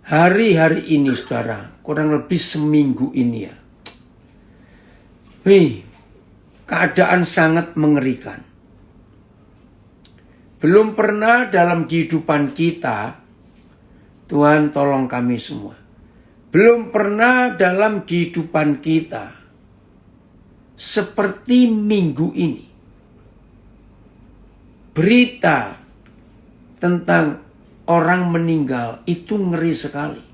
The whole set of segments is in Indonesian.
hari-hari ini saudara, kurang lebih seminggu ini ya. Keadaan sangat mengerikan. Belum pernah dalam kehidupan kita, Tuhan tolong kami semua. Belum pernah dalam kehidupan kita seperti minggu ini. Berita tentang orang meninggal itu ngeri sekali.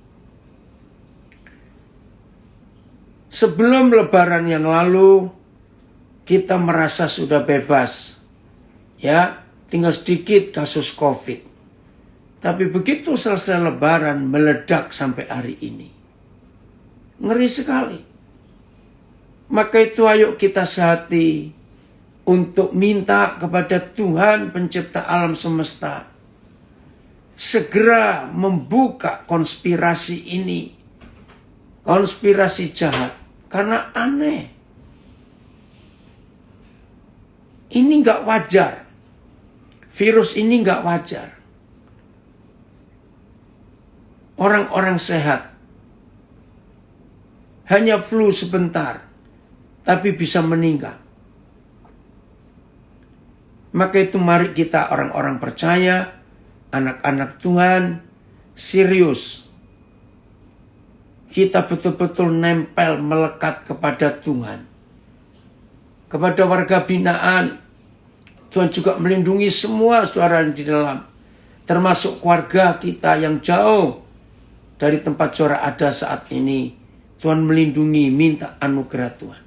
Sebelum lebaran yang lalu kita merasa sudah bebas. Ya, tinggal sedikit kasus COVID. Tapi begitu selesai lebaran meledak sampai hari ini. Ngeri sekali. Maka itu ayo kita sehati untuk minta kepada Tuhan pencipta alam semesta segera membuka konspirasi ini. Konspirasi jahat. Karena aneh. Ini gak wajar. Virus ini gak wajar. Orang-orang sehat. Hanya flu sebentar. Tapi bisa meninggal. Maka itu mari kita orang-orang percaya. Anak-anak Tuhan. Serius. Kita betul-betul nempel melekat kepada Tuhan. Kepada warga binaan. Tuhan juga melindungi semua saudara di dalam. Termasuk keluarga kita yang jauh dari tempat saudara ada saat ini. Tuhan melindungi, minta anugerah Tuhan.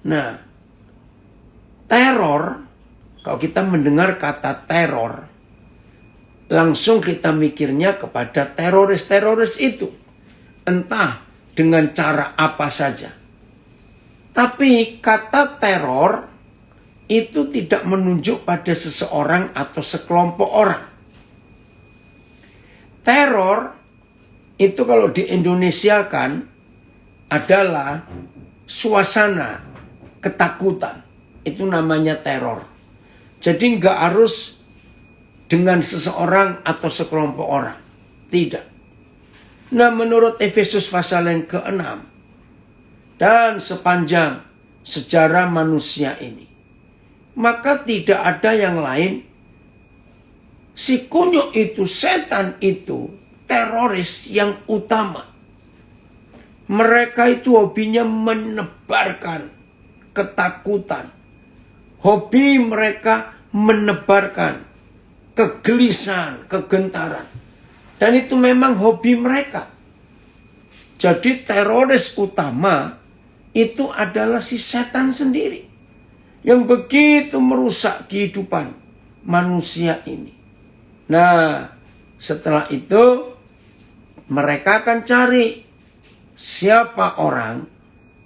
Nah, teror, kalau kita mendengar kata teror, langsung kita mikirnya kepada teroris-teroris itu. Entah dengan cara apa saja. Tapi kata teror itu tidak menunjuk pada seseorang atau sekelompok orang. Teror itu kalau di Indonesia kan adalah suasana ketakutan. Itu namanya teror. Jadi nggak harus dengan seseorang atau sekelompok orang. Tidak. Nah, menurut Efesus pasal yang ke-6 dan sepanjang sejarah manusia ini, maka tidak ada yang lain. Si kunyuk itu, setan itu, teroris yang utama. Mereka itu hobinya menebarkan ketakutan. Hobi mereka menebarkan kegelisahan, kegentaran. Dan itu memang hobi mereka. Jadi teroris utama itu adalah si setan sendiri. Yang begitu merusak kehidupan manusia ini. Nah, setelah itu mereka akan cari siapa orang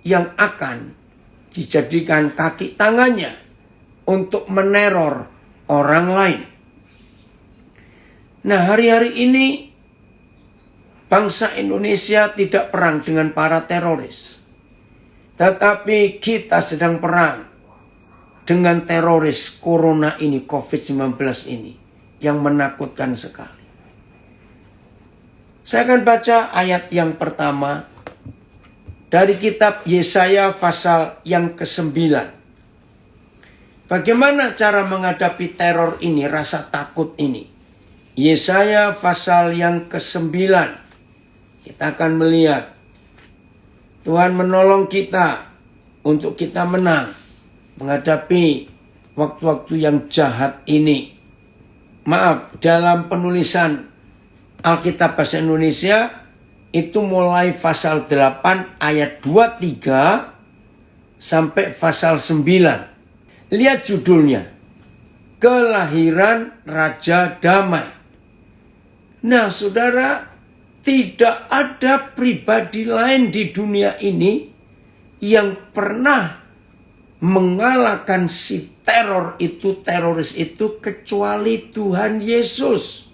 yang akan dijadikan kaki tangannya untuk meneror orang lain. Nah, hari-hari ini bangsa Indonesia tidak perang dengan para teroris. Tetapi kita sedang perang dengan teroris corona ini, COVID-19 ini. Yang menakutkan sekali. Saya akan baca ayat yang pertama dari kitab Yesaya pasal yang ke-9. Bagaimana cara menghadapi teror ini, rasa takut ini? Yesaya pasal yang ke-9. Kita akan melihat Tuhan menolong kita untuk kita menang menghadapi waktu-waktu yang jahat ini. Maaf, dalam penulisan Alkitab Bahasa Indonesia itu mulai pasal 8 ayat 23 sampai pasal 9. Lihat judulnya. Kelahiran Raja Damai. Nah, saudara, tidak ada pribadi lain di dunia ini yang pernah mengalahkan si teror itu, teroris itu, kecuali Tuhan Yesus.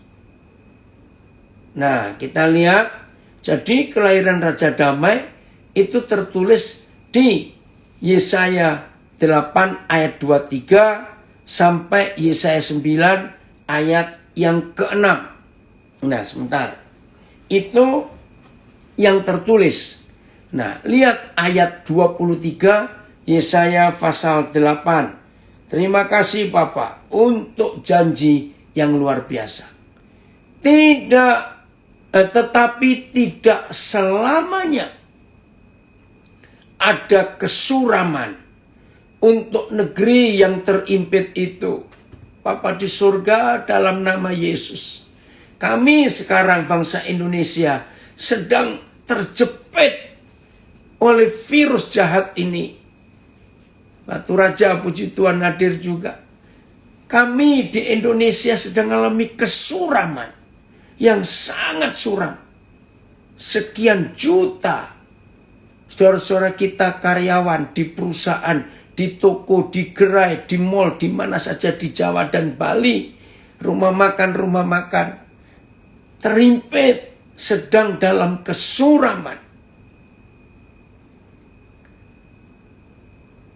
Nah, kita lihat. Jadi kelahiran Raja Damai itu tertulis di Yesaya 8 ayat 23 sampai Yesaya 9 ayat yang ke-6. Nah, sebentar. Itu yang tertulis. Nah, lihat ayat 23 Yesaya pasal 8. Terima kasih Bapak untuk janji yang luar biasa. Tetapi tidak selamanya ada kesuraman untuk negeri yang terimpit itu. Bapa di surga, dalam nama Yesus, kami sekarang bangsa Indonesia sedang terjepit oleh virus jahat ini. Batu Raja, puji Tuhan hadir juga. Kami di Indonesia sedang mengalami kesuraman yang sangat suram. Sekian juta saudara-saudara kita karyawan di perusahaan, di toko, di gerai, di mal, di mana saja di Jawa dan Bali, rumah makan, terimpit, sedang dalam kesuraman.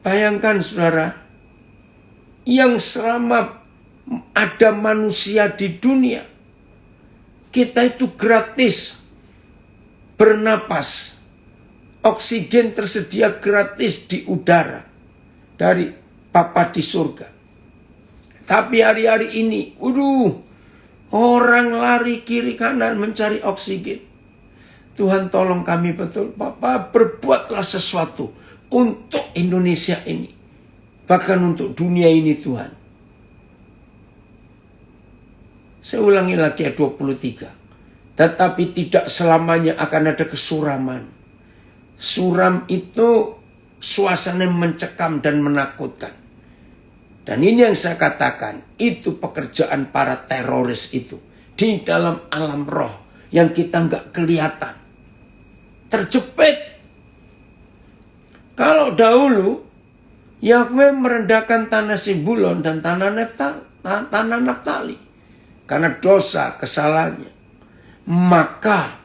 Bayangkan saudara, yang selama ada manusia di dunia, kita itu gratis bernapas. Oksigen tersedia gratis di udara dari Bapa di surga. Tapi hari-hari ini, orang lari kiri kanan mencari oksigen. Tuhan tolong kami betul. Bapak, berbuatlah sesuatu untuk Indonesia ini. Bahkan untuk dunia ini Tuhan. Saya ulangi lagi ayat 23. Tetapi tidak selamanya akan ada kesuraman. Suram itu suasana mencekam dan menakutkan. Dan ini yang saya katakan, itu pekerjaan para teroris itu. Di dalam alam roh yang kita nggak kelihatan. Terjepit. Kalau dahulu, Yahweh merendahkan tanah Sibulon dan tanah Naftali. Karena dosa kesalahannya. Maka,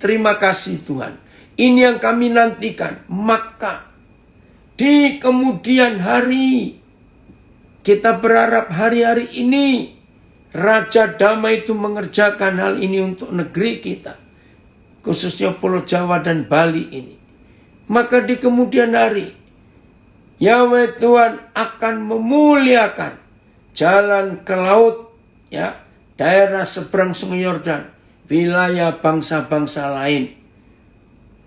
terima kasih Tuhan. Ini yang kami nantikan. Maka di kemudian hari, kita berharap hari-hari ini Raja Damai itu mengerjakan hal ini untuk negeri kita. Khususnya Pulau Jawa dan Bali ini. Maka di kemudian hari, Yahweh Tuhan akan memuliakan jalan ke laut, ya, daerah seberang Sungai Yordan, wilayah bangsa-bangsa lain.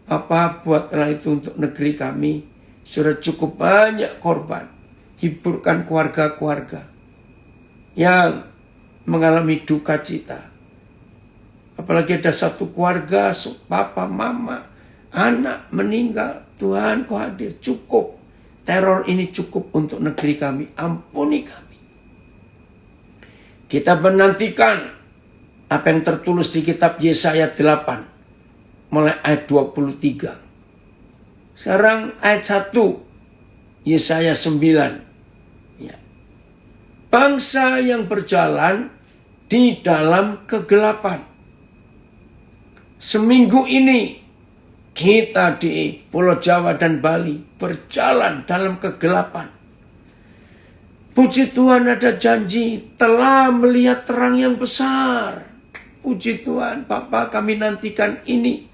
Apa buatlah itu untuk negeri kami. Sudah cukup banyak korban. Hiburkan keluarga-keluarga yang mengalami duka cita. Apalagi ada satu keluarga, papa, mama, anak meninggal. Tuhan kau hadir, cukup. Teror ini cukup untuk negeri kami. Ampuni kami. Kita menantikan apa yang tertulis di kitab Yesaya 8. Mulai ayat 23. Sekarang ayat 1. Yesaya 9. Ya. Bangsa yang berjalan di dalam kegelapan. Seminggu ini kita di Pulau Jawa dan Bali berjalan dalam kegelapan. Puji Tuhan ada janji telah melihat terang yang besar. Puji Tuhan, Bapa, kami nantikan ini.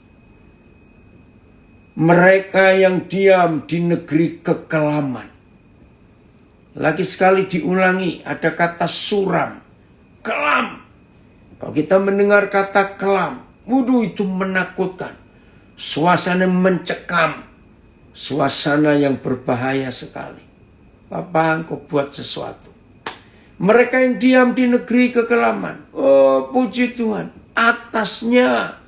Mereka yang diam di negeri kekelaman. Lagi sekali diulangi, ada kata suram, kelam. Kalau kita mendengar kata kelam, itu menakutkan. Suasana mencekam. Suasana yang berbahaya sekali. Bapak, Engkau buat sesuatu. Mereka yang diam di negeri kekelaman. Oh, puji Tuhan. Atasnya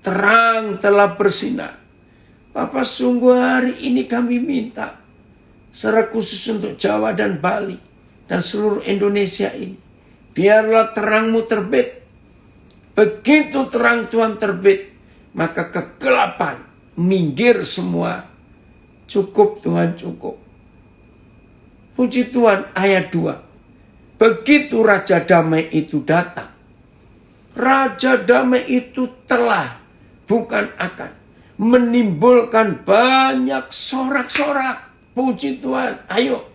terang telah bersinar. Bapak, sungguh hari ini kami minta. Secara khusus untuk Jawa dan Bali. Dan seluruh Indonesia ini. Biarlah terang-Mu terbit. Begitu terang Tuhan terbit. Maka kegelapan minggir semua. Cukup Tuhan, cukup. Puji Tuhan, ayat 2. Begitu Raja Damai itu datang. Raja Damai itu telah, bukan akan, menimbulkan banyak sorak-sorak. Puji Tuhan, ayo.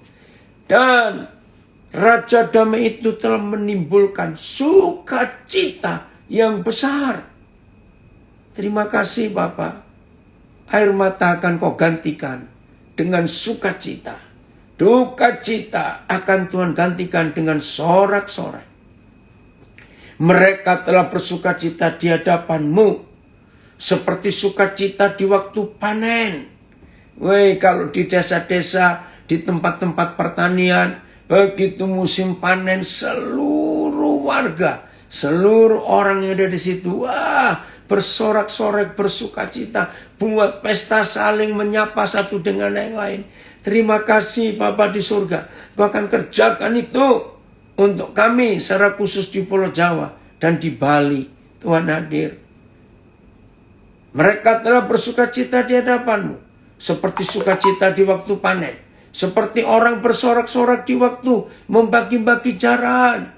Dan Raja Damai itu telah menimbulkan sukacita yang besar. Terima kasih Bapa. Air mata akan kau gantikan dengan sukacita. Duka cita akan Tuhan gantikan dengan sorak-sorai. Mereka telah bersukacita di hadapan-Mu seperti sukacita di waktu panen. Kalau di desa-desa, di tempat-tempat pertanian, begitu musim panen, seluruh warga, seluruh orang yang ada di situ, bersorak-sorai, bersukacita, buat pesta saling menyapa satu dengan yang lain. Terima kasih Bapa di surga. Kau akan kerjakan itu untuk kami secara khusus di Pulau Jawa dan di Bali. Tuhan hadir. Mereka telah bersukacita di hadapan-Mu seperti sukacita di waktu panen. Seperti orang bersorak-sorak di waktu membagi-bagi jarahan.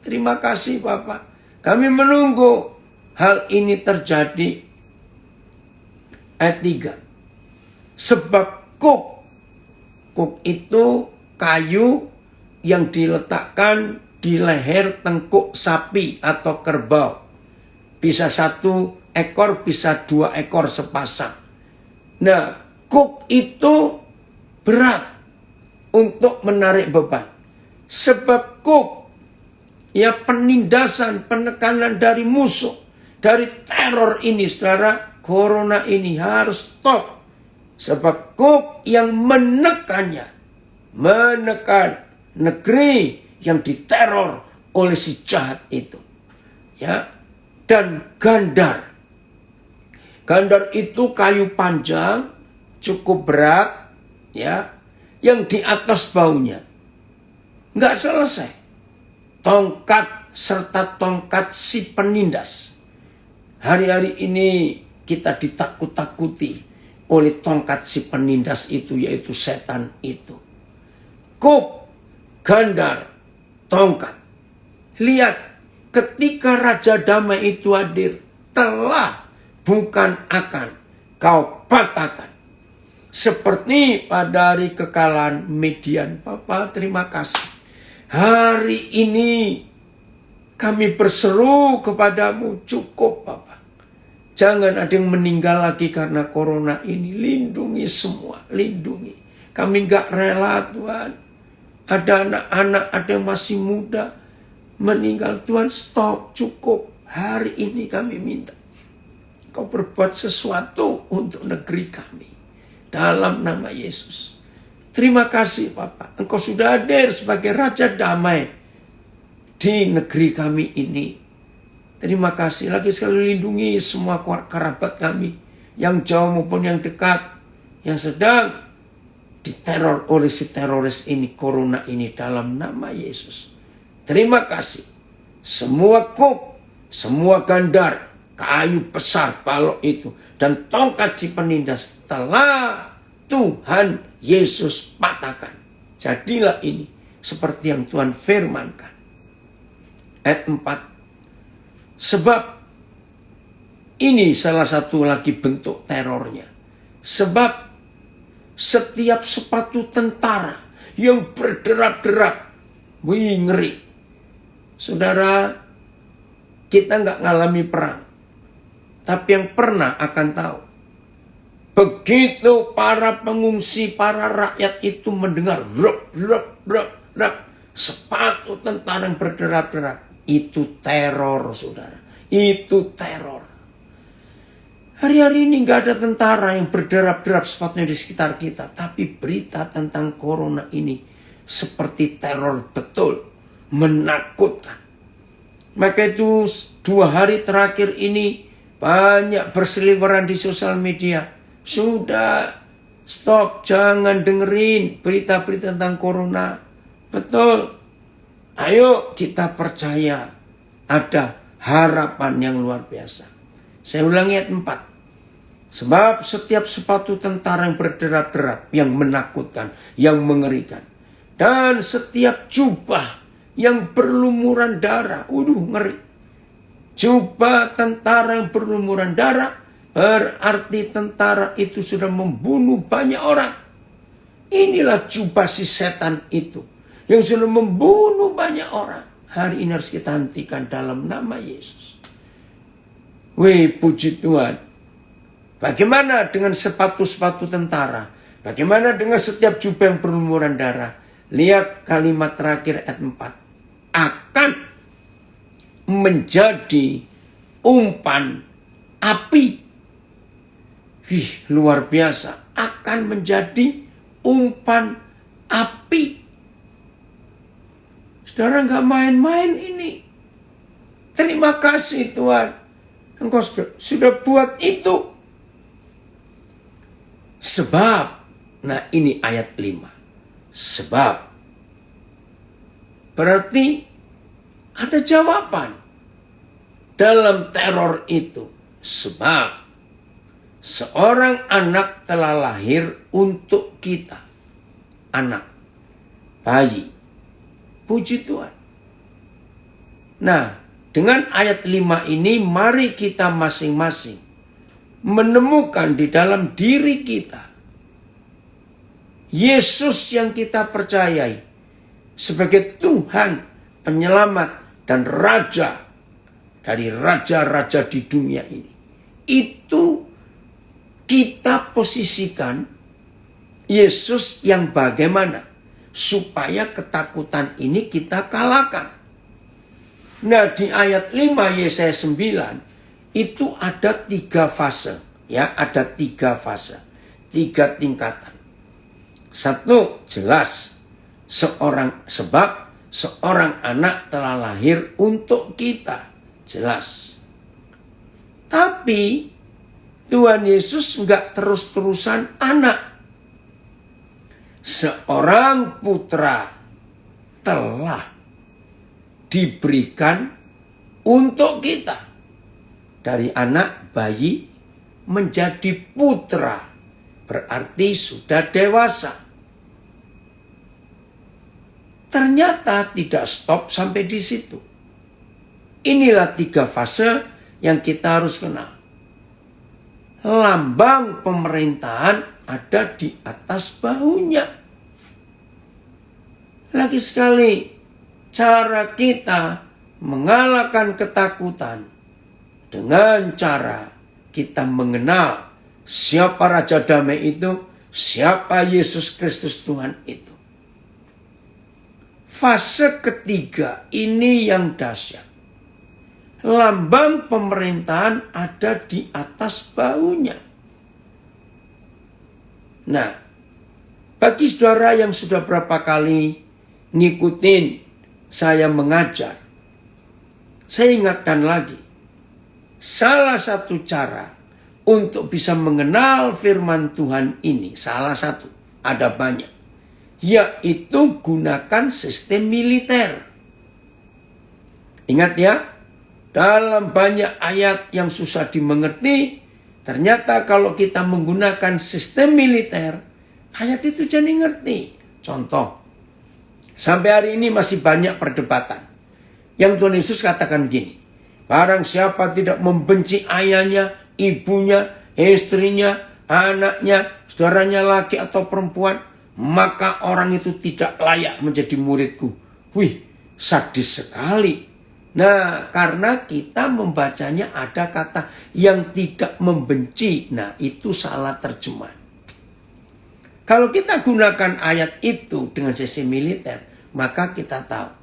Terima kasih Bapa. Kami menunggu hal ini terjadi. Ayat 3. Sebab kuk itu kayu yang diletakkan di leher tengkuk sapi atau kerbau. Bisa 1 ekor, bisa 2 ekor sepasang. Nah, kuk itu berat untuk menarik beban. Sebab kuk, ya penindasan, penekanan dari musuh, dari teror ini, saudara, corona ini harus stop. Sebab kuk yang menekan negeri yang diteror oleh si jahat itu. Ya, dan gandar. Gandar itu kayu panjang, cukup berat, ya, yang di atas baunya. Nggak selesai. Tongkat serta tongkat si penindas. Hari-hari ini kita ditakut-takuti oleh tongkat si penindas itu, yaitu setan itu. Kuk, gandar, tongkat. Lihat, ketika Raja Damai itu hadir, telah bukan akan kau patahkan. Seperti pada hari kekalahan Midian. Bapa, terima kasih. Hari ini kami berseru kepadamu, cukup Bapa. Jangan ada yang meninggal lagi karena corona ini. Lindungi semua, lindungi. Kami gak rela Tuhan. Ada anak-anak, ada yang masih muda meninggal. Tuhan stop, cukup. Hari ini kami minta Kau berbuat sesuatu untuk negeri kami. Dalam nama Yesus. Terima kasih Bapak. Engkau sudah hadir sebagai Raja Damai di negeri kami ini. Terima kasih. Lagi sekali lindungi semua kerabat kami. Yang jauh maupun yang dekat. Yang sedang diteror oleh si teroris ini. Corona ini dalam nama Yesus. Terima kasih. Semua kuk, semua gandar, kayu besar balok itu. Dan tongkat si penindas telah Tuhan Yesus patahkan. Jadilah ini seperti yang Tuhan firmankan. Ayat 4. Sebab ini salah satu lagi bentuk terornya. Sebab setiap sepatu tentara yang berderap-derap, wih ngeri. Saudara, kita nggak ngalami perang. Tapi yang pernah akan tahu. Begitu para pengungsi, para rakyat itu mendengar sepatu tentara yang berderap-derap. Itu teror, saudara. Itu teror. Hari-hari ini nggak ada tentara yang berderap-derap sepatunya di sekitar kita. Tapi berita tentang corona ini seperti teror betul. Menakutkan. Maka itu 2 hari terakhir ini banyak berseliweran di sosial media. Sudah, stop, jangan dengerin berita-berita tentang corona. Betul. Ayo kita percaya ada harapan yang luar biasa. Saya ulangi ayat 4. Sebab setiap sepatu tentara yang berderap-derap, yang menakutkan, yang mengerikan. Dan setiap jubah yang berlumuran darah. Ngeri. Jubah tentara yang berlumuran darah berarti tentara itu sudah membunuh banyak orang. Inilah jubah si setan itu yang sudah membunuh banyak orang. Hari ini harus kita hentikan dalam nama Yesus. Wih, puji Tuhan. Bagaimana dengan sepatu-sepatu tentara? Bagaimana dengan setiap jubah yang berlumuran darah? Lihat kalimat terakhir ayat 4. Akan menjadi umpan api. Wih, luar biasa. Akan menjadi umpan api. Saudara, nggak main-main ini. Terima kasih Tuhan. Engkau sudah buat itu. Sebab, nah ini ayat 5. Sebab, berarti ada jawaban dalam teror itu. Sebab, seorang anak telah lahir untuk kita. Anak, bayi. Puji Tuhan. Nah, dengan ayat 5 ini mari kita masing-masing menemukan di dalam diri kita Yesus yang kita percayai sebagai Tuhan, penyelamat dan Raja dari raja-raja di dunia ini. Itu kita posisikan Yesus yang bagaimana supaya ketakutan ini kita kalahkan. Nah, di ayat 5 Yesaya 9 itu ada 3 fase, ya, ada 3 fase, 3 tingkatan. 1, jelas sebab seorang anak telah lahir untuk kita, jelas. Tapi Tuhan Yesus enggak terus-terusan anak. Seorang putra telah diberikan untuk kita. Dari anak bayi menjadi putra. Berarti sudah dewasa. Ternyata tidak stop sampai di situ. Inilah 3 fase yang kita harus kenal. Lambang pemerintahan ada di atas bahunya. Lagi sekali, cara kita mengalahkan ketakutan dengan cara kita mengenal siapa Raja Damai itu, siapa Yesus Kristus Tuhan itu. Fase ketiga ini yang dahsyat. Lambang pemerintahan ada di atas bahunya. Nah, bagi saudara yang sudah berapa kali ngikutin saya mengajar, saya ingatkan lagi, salah satu cara untuk bisa mengenal firman Tuhan ini, salah satu, ada banyak, yaitu gunakan sistem militer. Ingat ya, dalam banyak ayat yang susah dimengerti, ternyata kalau kita menggunakan sistem militer, ayat itu jadi ngerti. Contoh, sampai hari ini masih banyak perdebatan. Yang Tuhan Yesus katakan gini, barang siapa tidak membenci ayahnya, ibunya, istrinya, anaknya, saudaranya laki atau perempuan, maka orang itu tidak layak menjadi muridku. Wih, sadis sekali. Nah, karena kita membacanya ada kata yang tidak membenci. Nah, itu salah terjemah. Kalau kita gunakan ayat itu dengan sisi militer, maka kita tahu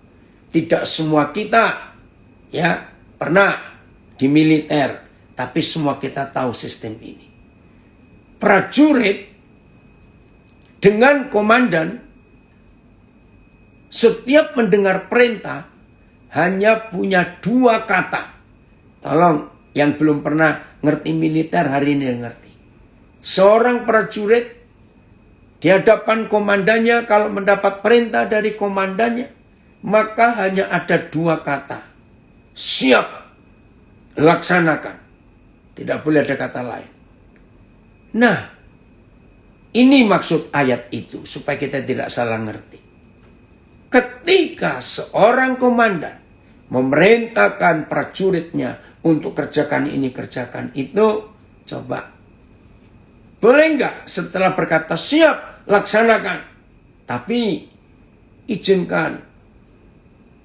tidak semua kita ya pernah di militer, tapi semua kita tahu sistem ini. Prajurit dengan komandan setiap mendengar perintah hanya punya 2 kata. Tolong yang belum pernah ngerti militer hari ini ngerti. Seorang prajurit di hadapan komandannya kalau mendapat perintah dari komandannya, maka hanya ada 2 kata. Siap, laksanakan. Tidak boleh ada kata lain. Nah, ini maksud ayat itu supaya kita tidak salah ngerti. Ketika seorang komandan memerintahkan prajuritnya untuk kerjakan ini, kerjakan itu, coba. Boleh enggak setelah berkata siap, laksanakan. Tapi izinkan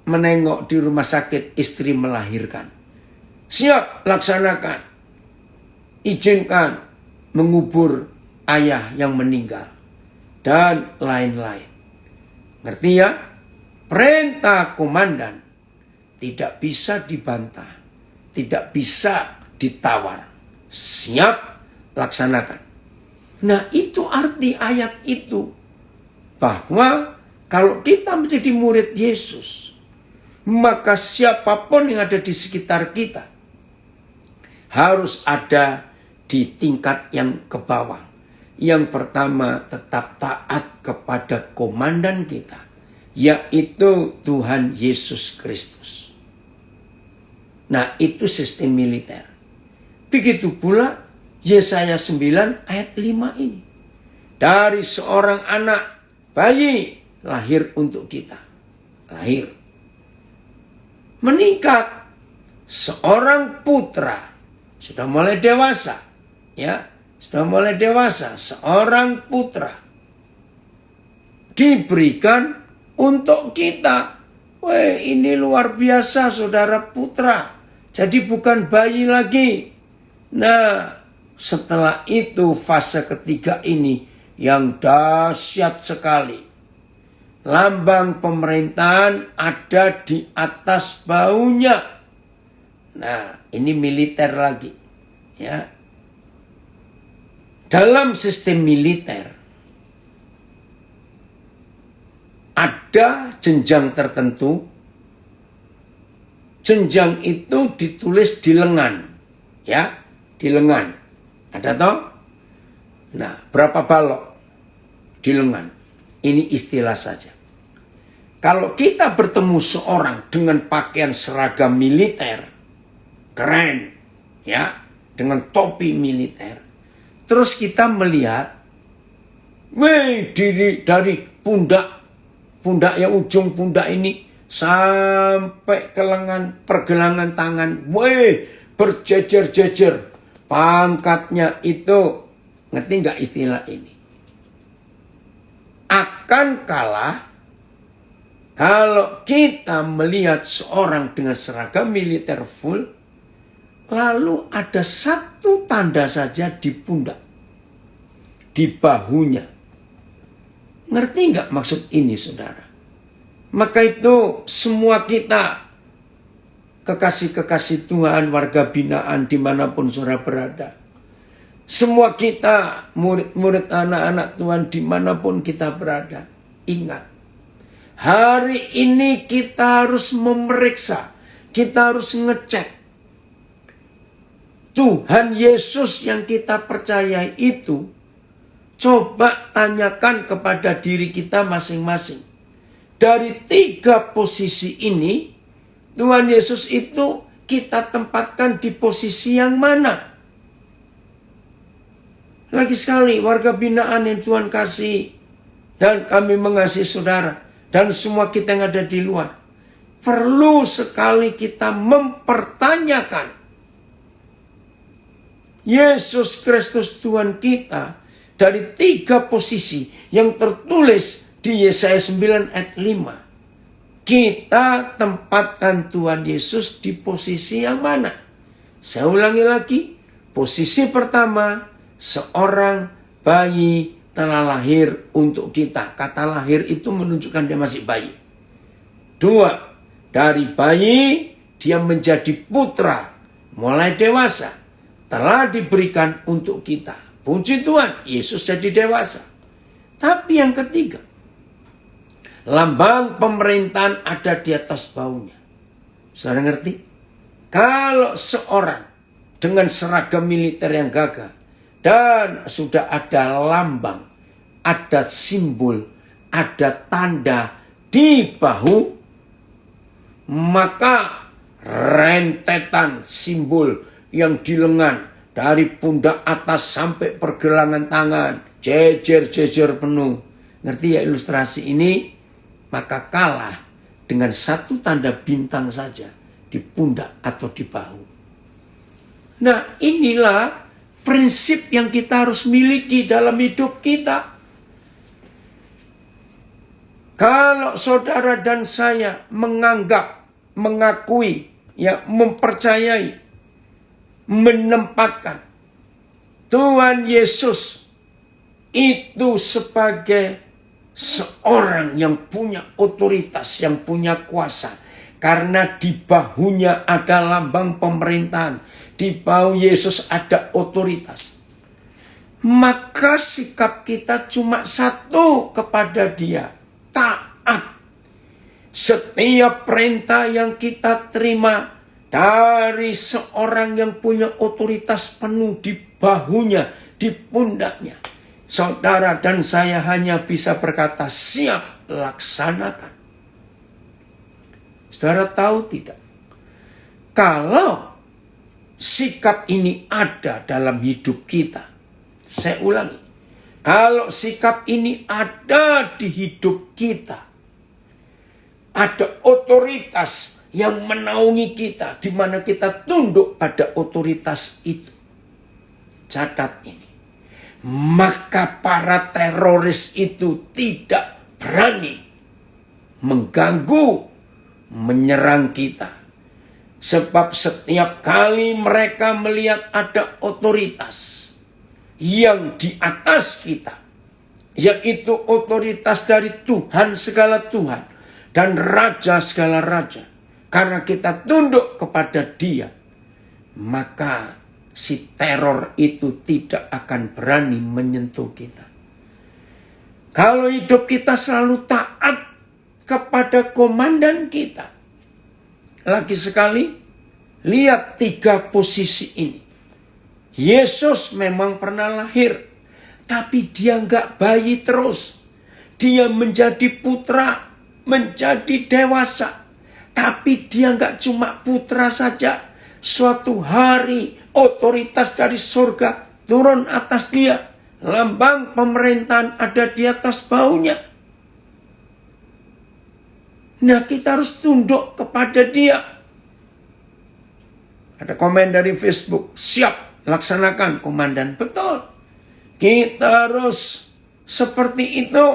menengok di rumah sakit istri melahirkan. Siap, laksanakan. Izinkan mengubur ayah yang meninggal. Dan lain-lain. Ngerti ya? Perintah komandan tidak bisa dibantah. Tidak bisa ditawar. Siap, laksanakan. Nah, itu arti ayat itu. Bahwa kalau kita menjadi murid Yesus, maka siapapun yang ada di sekitar kita harus ada di tingkat yang ke bawah. Yang pertama, tetap taat kepada komandan kita, yaitu Tuhan Yesus Kristus. Nah, itu sistem militer. Begitu pula Yesaya 9 ayat 5 ini. Dari seorang anak bayi lahir untuk kita. Lahir. Meningkat seorang putra. Sudah mulai dewasa. Ya, sudah mulai dewasa. Seorang putra. Diberikan untuk kita. Wah, ini luar biasa saudara, putra. Jadi bukan bayi lagi. Nah, setelah itu fase ketiga ini yang dahsyat sekali. Lambang pemerintahan ada di atas baunya. Nah, ini militer lagi. Ya. Dalam sistem militer ada jenjang tertentu. Jenjang itu ditulis di lengan. Ya, di lengan. Ada toh? Nah, berapa balok di lengan? Ini istilah saja. Kalau kita bertemu seorang dengan pakaian seragam militer, keren, ya, dengan topi militer, terus kita melihat, dari pundak yang ujung pundak ini sampai ke lengan, pergelangan tangan, berjejer-jejer, pangkatnya itu, ngerti nggak istilah ini? Akan kalah kalau kita melihat seorang dengan seragam militer full, lalu ada satu tanda saja di pundak, di bahunya. Ngerti nggak maksud ini, saudara? Maka itu semua kita, kekasih-kekasih Tuhan, warga binaan dimanapun saudara berada. Semua kita, murid-murid anak-anak Tuhan dimanapun kita berada. Ingat, hari ini kita harus memeriksa, kita harus ngecek. Tuhan Yesus yang kita percayai itu, coba tanyakan kepada diri kita masing-masing. Dari 3 posisi ini, Tuhan Yesus itu kita tempatkan di posisi yang mana? Lagi sekali, warga binaan yang Tuhan kasih, dan kami mengasihi saudara, dan semua kita yang ada di luar, perlu sekali kita mempertanyakan Yesus Kristus Tuhan kita dari 3 posisi yang tertulis di Yesaya 9 ayat 5. Kita tempatkan Tuhan Yesus di posisi yang mana? Saya ulangi lagi. Posisi pertama, seorang bayi telah lahir untuk kita. Kata lahir itu menunjukkan dia masih bayi. 2, dari bayi dia menjadi putra, mulai dewasa, telah diberikan untuk kita. Puji Tuhan, Yesus jadi dewasa. Tapi yang ketiga, lambang pemerintahan ada di atas baunya. Saudara ngerti? Kalau seorang dengan seragam militer yang gagah dan sudah ada lambang, ada simbol, ada tanda di bahu, maka rentetan simbol yang di lengan dari pundak atas sampai pergelangan tangan, jejer-jejer penuh. Ngerti ya ilustrasi ini? Maka kalah dengan satu tanda bintang saja di pundak atau di bahu. Nah, inilah prinsip yang kita harus miliki dalam hidup kita. Kalau saudara dan saya menganggap, mengakui, ya mempercayai menempatkan Tuhan Yesus itu sebagai seorang yang punya otoritas, yang punya kuasa. Karena di bahunya ada lambang pemerintahan. Di bahu Yesus ada otoritas. Maka sikap kita cuma satu kepada Dia. Taat. Setiap perintah yang kita terima dari seorang yang punya otoritas penuh di bahunya, di pundaknya. Saudara dan saya hanya bisa berkata, siap, laksanakan. Saudara tahu tidak? Kalau sikap ini ada dalam hidup kita, saya ulangi, kalau sikap ini ada di hidup kita, ada otoritas yang menaungi kita, di mana kita tunduk pada otoritas itu. Catat ini. Maka para teroris itu tidak berani mengganggu, menyerang kita. Sebab setiap kali mereka melihat ada otoritas yang di atas kita, yaitu otoritas dari Tuhan segala Tuhan dan Raja segala Raja, karena kita tunduk kepada Dia, maka si teror itu tidak akan berani menyentuh kita. Kalau hidup kita selalu taat kepada komandan kita. Lagi sekali, lihat 3 posisi ini. Yesus memang pernah lahir, tapi Dia nggak bayi terus. Dia menjadi putra, menjadi dewasa. Tapi Dia nggak cuma putra saja. Suatu hari otoritas dari surga turun atas Dia. Lambang pemerintahan ada di atas bahunya. Nah, kita harus tunduk kepada Dia. Ada komen dari Facebook, siap laksanakan komandan. Betul. Kita harus seperti itu.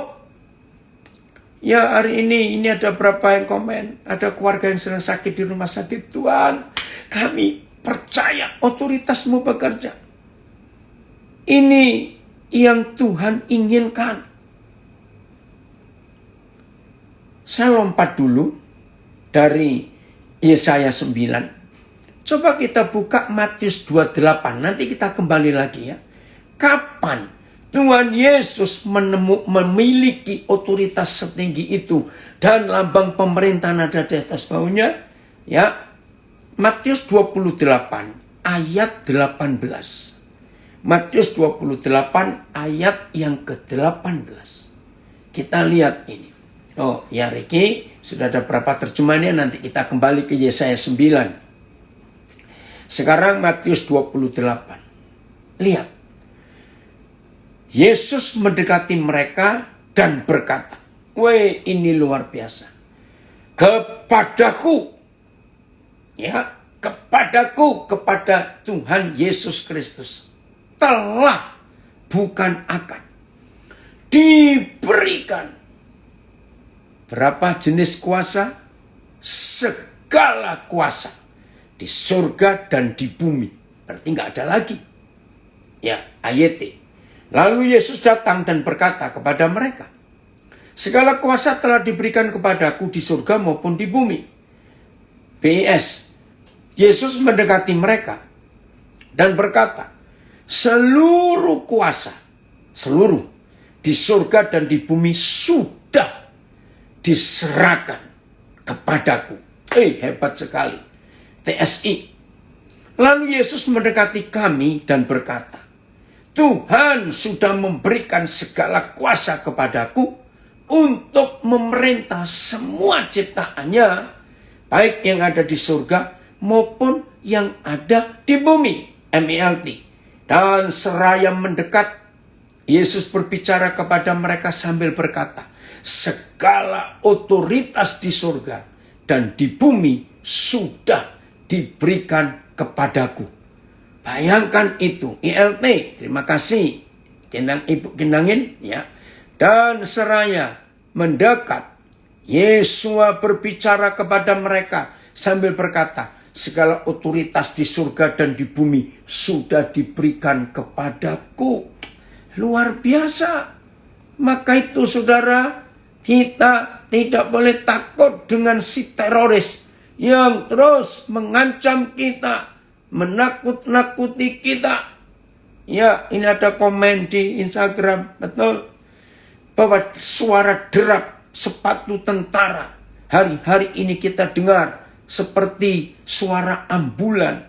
Ya, hari ini ada berapa yang komen? Ada keluarga yang sedang sakit di rumah sakit. Tuhan, kami percaya otoritas-Mu bekerja. Ini yang Tuhan inginkan. Saya lompat dulu dari Yesaya 9. Coba kita buka Matius 28. Nanti kita kembali lagi ya. Kapan Tuhan Yesus memiliki otoritas setinggi itu dan lambang pemerintahan ada di atas bahunya? Ya, Matius 28 ayat 18. Matius 28 ayat yang ke-18. Kita lihat ini. Oh ya Ricky, sudah ada berapa terjemahannya, nanti kita kembali ke Yesaya 9. Sekarang Matius 28. Lihat. Yesus mendekati mereka dan berkata, "Weh, ini luar biasa. Kepadaku, ya, kepadaku, kepada Tuhan Yesus Kristus telah, bukan akan, diberikan berapa jenis kuasa? Segala kuasa di surga dan di bumi." Berarti nggak ada lagi. Ya, ayat. Lalu Yesus datang dan berkata kepada mereka, "Segala kuasa telah diberikan kepadaku di surga maupun di bumi." PS. Yesus mendekati mereka dan berkata, seluruh kuasa, seluruh di surga dan di bumi sudah diserahkan kepadaku. Hebat sekali. TSI. Lalu Yesus mendekati kami dan berkata, "Tuhan sudah memberikan segala kuasa kepadaku untuk memerintah semua ciptaannya, baik yang ada di surga maupun yang ada di bumi." MELT. Dan seraya mendekat, Yesus berbicara kepada mereka sambil berkata, "Segala otoritas di surga dan di bumi sudah diberikan kepadaku." Bayangkan itu. ILT. Terima kasih. Ibu Kendangin. Ya. Dan seraya mendekat, Yesus berbicara kepada mereka sambil berkata, segala otoritas di surga dan di bumi sudah diberikan kepadaku. Luar biasa. Maka itu saudara, kita tidak boleh takut dengan si teroris yang terus mengancam kita, menakut-nakuti kita. Ya, ini ada komen di Instagram, betul. Bahwa suara derap sepatu tentara. Hari-hari ini kita dengar seperti suara ambulan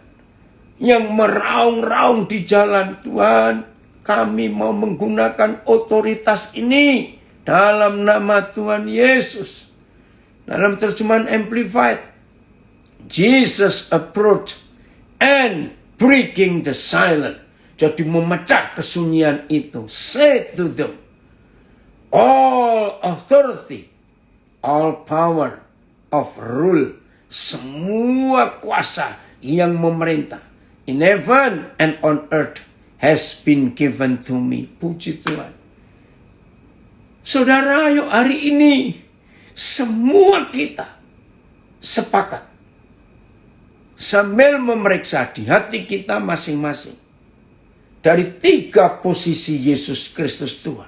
yang meraung-raung di jalan. Tuhan, kami mau menggunakan otoritas ini dalam nama Tuhan Yesus. Dalam terjemahan Amplified, Jesus approached and breaking the silence. Jadi memecah kesunyian itu. Say to them, all authority, all power of rule, semua kuasa yang memerintah in heaven and on earth has been given to me. Puji Tuhan. Saudara, ayo hari ini semua kita sepakat sambil memeriksa di hati kita masing-masing dari 3 posisi Yesus Kristus Tuhan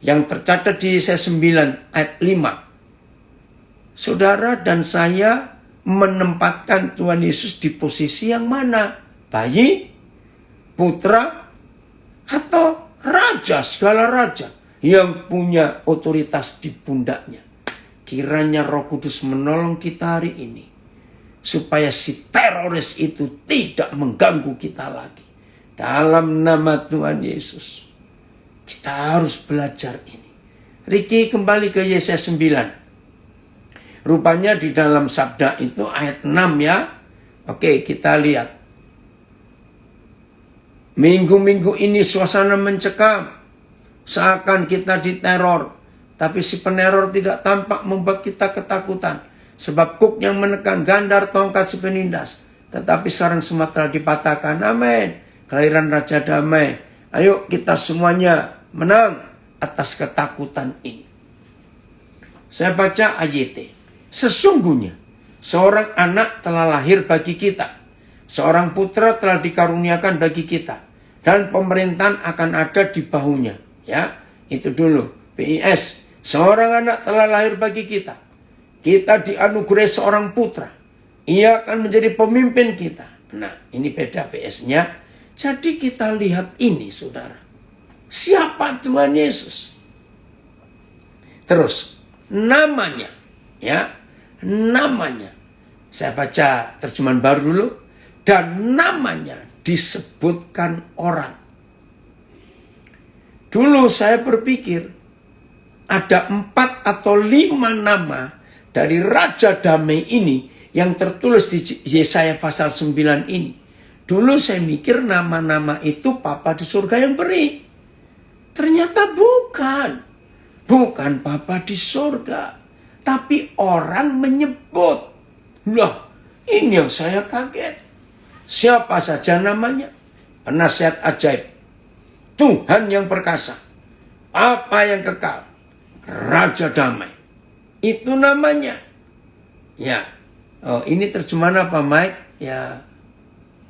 yang tercatat di Yesaya 9 ayat 5. Saudara dan saya menempatkan Tuhan Yesus di posisi yang mana? Bayi, putra, atau raja, segala raja yang punya otoritas di pundaknya. Kiranya Roh Kudus menolong kita hari ini supaya si teroris itu tidak mengganggu kita lagi. Dalam nama Tuhan Yesus, kita harus belajar ini. Riki kembali ke Yesaya 9. Rupanya di dalam sabda itu ayat 6 ya. Oke, kita lihat. Minggu-minggu ini suasana mencekam. Seakan kita diteror. Tapi si peneror tidak tampak membuat kita ketakutan. Sebab kuk yang menekan gandar tongkat si penindas. Tetapi sekarang semua telah dipatahkan. Amin. Kelahiran Raja Damai. Ayo kita semuanya menang atas ketakutan ini. Saya baca AYT. Sesungguhnya seorang anak telah lahir bagi kita. Seorang putra telah dikaruniakan bagi kita. Dan pemerintahan akan ada di bahunya. Ya, itu dulu. PIS. Seorang anak telah lahir bagi kita. Kita dianugerai seorang putra. Ia akan menjadi pemimpin kita. Nah, ini beda PS-nya. Jadi kita lihat ini, saudara. Siapa Tuhan Yesus? Terus, namanya. Ya, namanya. Saya baca terjemahan baru dulu. Dan namanya disebutkan orang. Dulu saya berpikir ada 4 atau 5 nama dari Raja Damai ini yang tertulis di Yesaya pasal 9 ini. Dulu saya mikir nama-nama itu Papa di surga yang beri. Ternyata bukan. Bukan Papa di surga. Tapi orang menyebut. Lah, ini yang saya kaget. Siapa saja namanya? Penasihat ajaib. Tuhan yang perkasa. Apa yang kekal? Raja Damai. Itu namanya. Ya. Oh, ini terjemahan apa, Mike? Ya.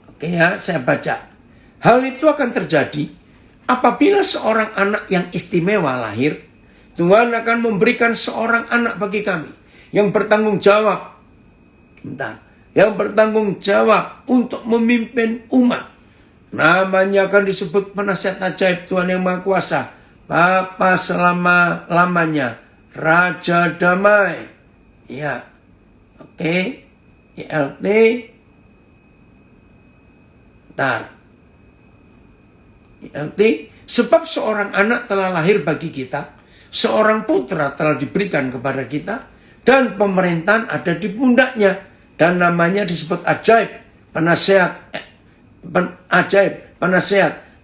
Oke ya, saya baca. Hal itu akan terjadi apabila seorang anak yang istimewa lahir. Tuhan akan memberikan seorang anak bagi kami yang bertanggung jawab. Yang bertanggung jawab untuk memimpin umat. Namanya akan disebut penasihat ajaib, Tuhan yang Maha Kuasa, Bapa selama-lamanya, Raja Damai. Ya. Oke. ILT. ILT. Sebab seorang anak telah lahir bagi kita. Seorang putra telah diberikan kepada kita. Dan pemerintahan ada di pundaknya. Dan namanya disebut ajaib. Penasihat.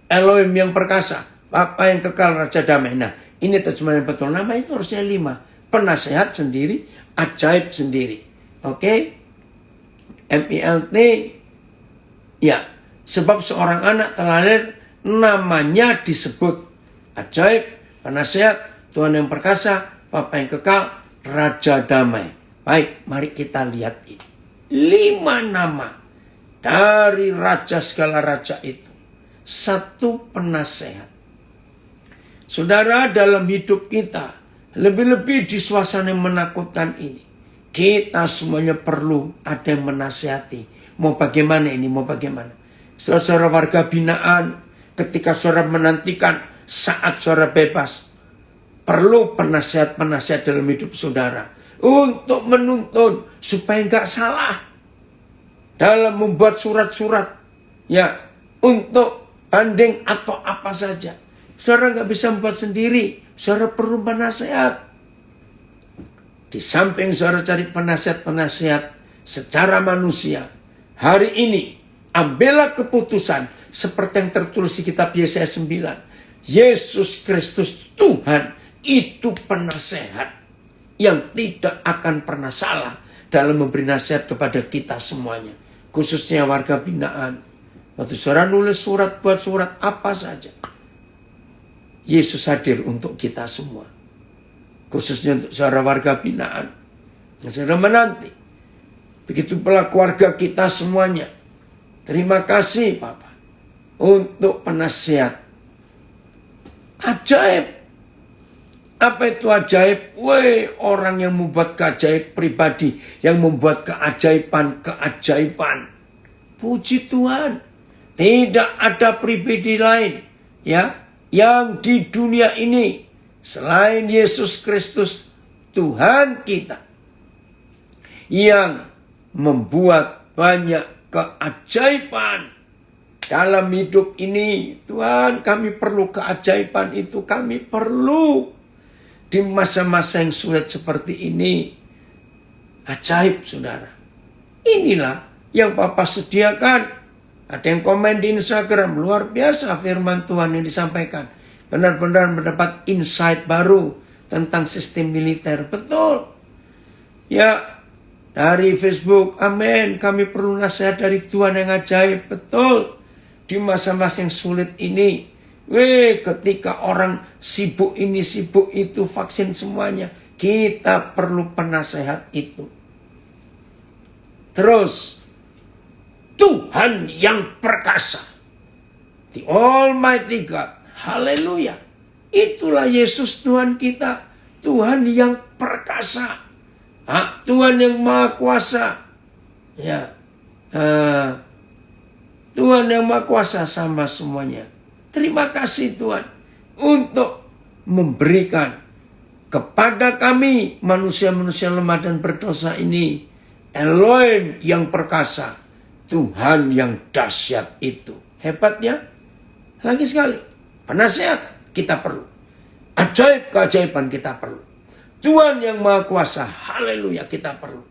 Elohim yang perkasa. Bapa yang kekal, Raja Damai. Nah, ini terjemahan yang betul. Nama itu harusnya 5. Penasihat sendiri. Ajaib sendiri. Oke. MILT. Ya. Sebab seorang anak telah lahir. Namanya disebut ajaib. Penasihat. Tuhan yang perkasa, Bapa yang kekal, Raja Damai. Baik, mari kita lihat ini. 5 nama dari raja segala raja itu. 1 penasehat. Saudara, dalam hidup kita, lebih-lebih di suasana yang menakutkan ini, kita semuanya perlu ada yang menasehati. Mau bagaimana ini, mau bagaimana. Saudara warga binaan, ketika saudara menantikan saat saudara bebas, perlu penasehat-penasehat dalam hidup saudara. Untuk menuntun supaya nggak salah. Dalam membuat surat-surat. Ya, untuk banding atau apa saja. Saudara nggak bisa membuat sendiri. Saudara perlu penasehat. Di samping saudara cari penasehat-penasehat secara manusia. Hari ini, ambillah keputusan seperti yang tertulis di kitab Yesaya 9. Yesus Kristus Tuhan itu penasehat yang tidak akan pernah salah dalam memberi nasihat kepada kita semuanya. Khususnya warga binaan. Waktu saudara nulis surat, buat surat apa saja. Yesus hadir untuk kita semua. Khususnya untuk saudara warga binaan. Yang saudara menanti. Begitu pula keluarga kita semuanya. Terima kasih Bapak. Untuk penasihat. Ajaib. Apa itu ajaib? Weh, orang yang membuat keajaib pribadi. Yang membuat keajaiban. Puji Tuhan. Tidak ada pribadi lain. Ya, yang di dunia ini. Selain Yesus Kristus Tuhan kita. Yang membuat banyak keajaiban. Dalam hidup ini. Tuhan, kami perlu keajaiban itu. Kami perlu. Di masa-masa yang sulit seperti ini. Ajaib saudara. Inilah yang Papa sediakan. Ada yang komen di Instagram. Luar biasa firman Tuhan yang disampaikan. Benar-benar mendapat insight baru. Tentang sistem militer. Betul. Ya. Dari Facebook. Amin. Kami perlu nasihat dari Tuhan yang ajaib. Betul. Di masa-masa yang sulit ini. Ketika orang sibuk ini, sibuk itu, vaksin semuanya. Kita perlu penasehat itu. Terus, Tuhan yang perkasa. The Almighty God. Haleluya. Itulah Yesus Tuhan kita. Tuhan yang perkasa. Tuhan yang maha kuasa. Ya. Tuhan yang maha kuasa sama semuanya. Terima kasih Tuhan untuk memberikan kepada kami manusia-manusia lemah dan berdosa ini Elohim yang perkasa, Tuhan yang dahsyat itu. Hebatnya, lagi sekali, penasehat kita perlu, ajaib keajaiban kita perlu, Tuhan yang maha kuasa, haleluya kita perlu.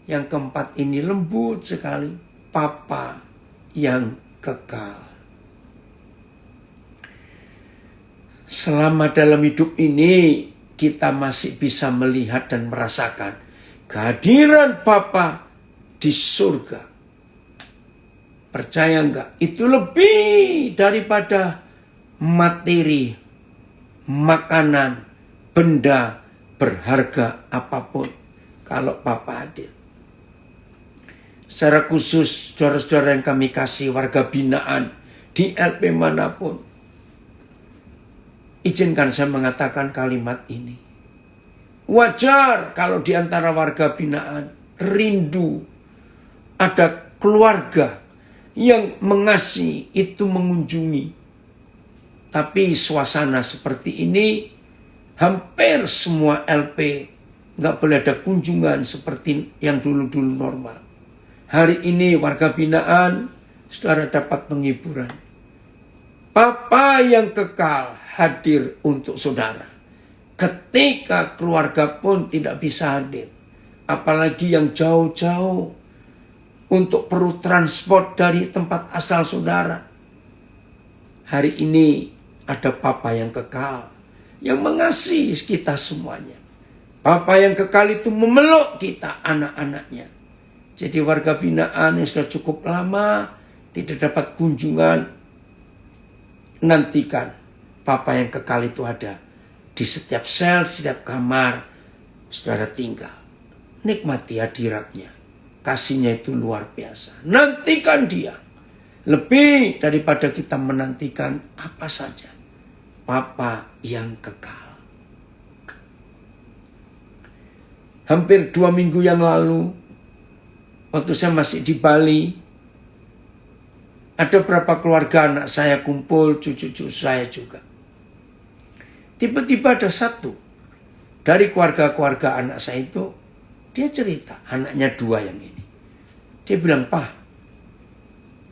Yang keempat ini lembut sekali, Papa yang kekal. Selama dalam hidup ini kita masih bisa melihat dan merasakan kehadiran Bapa di surga. Percaya enggak? Itu lebih daripada materi, makanan, benda berharga apapun kalau Bapa hadir. Secara khusus saudara-saudara yang kami kasih, warga binaan di LP manapun, izinkan saya mengatakan kalimat ini. Wajar kalau di antara warga binaan rindu ada keluarga yang mengasihi, itu mengunjungi. Tapi suasana seperti ini hampir semua LP nggak boleh ada kunjungan seperti yang dulu-dulu normal. Hari ini warga binaan saudara dapat penghiburan. Bapa yang kekal hadir untuk saudara. Ketika keluarga pun tidak bisa hadir. Apalagi yang jauh-jauh. Untuk perlu transport dari tempat asal saudara. Hari ini ada Bapa yang kekal. Yang mengasihi kita semuanya. Bapa yang kekal itu memeluk kita anak-anaknya. Jadi warga binaan yang sudah cukup lama tidak dapat kunjungan. Nantikan Bapa yang kekal itu ada di setiap sel, setiap kamar saudara tinggal. Nikmati hadiratnya. kasihnya itu luar biasa. Nantikan dia. Lebih daripada kita menantikan apa saja. Bapa yang kekal. Hampir 2 minggu yang lalu, waktu saya masih di Bali, ada beberapa keluarga anak saya kumpul, cucu-cucu saya juga. Tiba-tiba ada satu dari keluarga-keluarga anak saya itu, dia cerita, anaknya 2 yang ini. Dia bilang, "Pak,